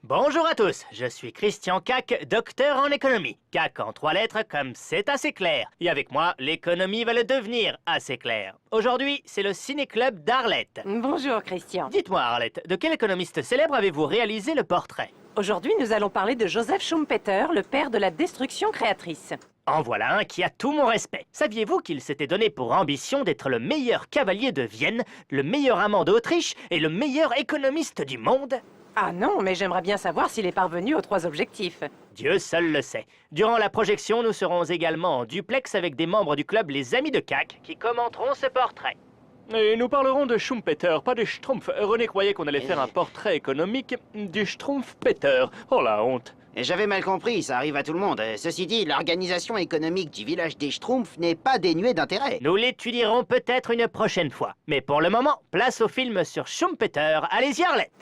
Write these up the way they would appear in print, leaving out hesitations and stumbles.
Bonjour à tous, je suis Christian Cac, docteur en économie. Cac en 3 lettres comme c'est assez clair. Et avec moi, l'économie va le devenir assez clair. Aujourd'hui, c'est le Ciné-Club d'Arlette. Bonjour Christian. Dites-moi Arlette, de quel économiste célèbre avez-vous réalisé le portrait? Aujourd'hui, nous allons parler de Joseph Schumpeter, le père de la destruction créatrice. En voilà un qui a tout mon respect. Saviez-vous qu'il s'était donné pour ambition d'être le meilleur cavalier de Vienne, le meilleur amant d'Autriche et le meilleur économiste du monde? Ah non, mais j'aimerais bien savoir s'il est parvenu aux 3 objectifs. Dieu seul le sait. Durant la projection, nous serons également en duplex avec des membres du club Les Amis de Cac qui commenteront ce portrait. Et nous parlerons de Schumpeter, pas de Schtroumpf. René croyait qu'on allait faire un portrait économique du Schtroumpfpeter. Oh la honte. J'avais mal compris, ça arrive à tout le monde. Ceci dit, l'organisation économique du village des Schtroumpfs n'est pas dénuée d'intérêt. Nous l'étudierons peut-être une prochaine fois. Mais pour le moment, place au film sur Schumpeter. Allez-y Arlette.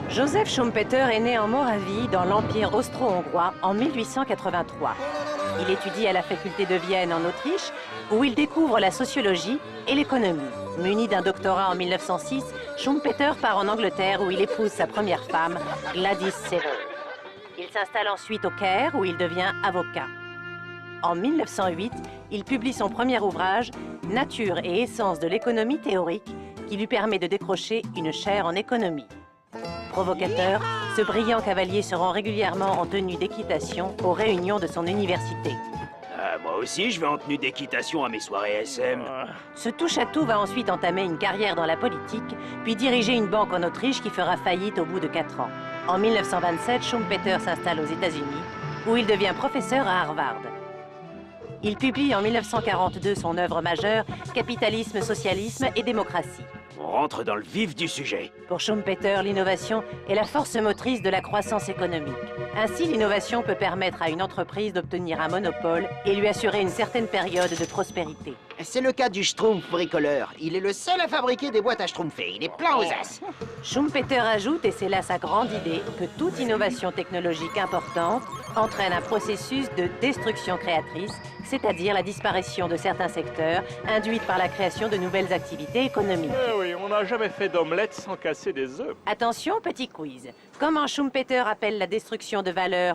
Joseph Schumpeter est né en Moravie, dans l'Empire austro-hongrois, en 1883. Il étudie à la faculté de Vienne, en Autriche, où il découvre la sociologie et l'économie. Muni d'un doctorat en 1906, Schumpeter part en Angleterre, où il épouse sa première femme, Gladys Sever. Il s'installe ensuite au Caire, où il devient avocat. En 1908, il publie son premier ouvrage, Nature et essence de l'économie théorique, qui lui permet de décrocher une chaire en économie. Provocateur, ce brillant cavalier se rend régulièrement en tenue d'équitation aux réunions de son université. Moi aussi, je vais en tenue d'équitation à mes soirées SM. Ce touche-à-tout va ensuite entamer une carrière dans la politique, puis diriger une banque en Autriche qui fera faillite au bout de 4 ans. En 1927, Schumpeter s'installe aux États-Unis, où il devient professeur à Harvard. Il publie en 1942 son œuvre majeure, Capitalisme, socialisme et démocratie. On rentre dans le vif du sujet. Pour Schumpeter, l'innovation est la force motrice de la croissance économique. Ainsi, l'innovation peut permettre à une entreprise d'obtenir un monopole et lui assurer une certaine période de prospérité. C'est le cas du Schtroumpf bricoleur. Il est le seul à fabriquer des boîtes à schtroumpfer. Il est plein aux as. Schumpeter ajoute, et c'est là sa grande idée, que toute innovation technologique importante entraîne un processus de destruction créatrice, c'est-à-dire la disparition de certains secteurs, induite par la création de nouvelles activités économiques. Eh oui, on n'a jamais fait d'omelette sans casser des œufs. Attention, petit quiz. Comment Schumpeter appelle la destruction de valeur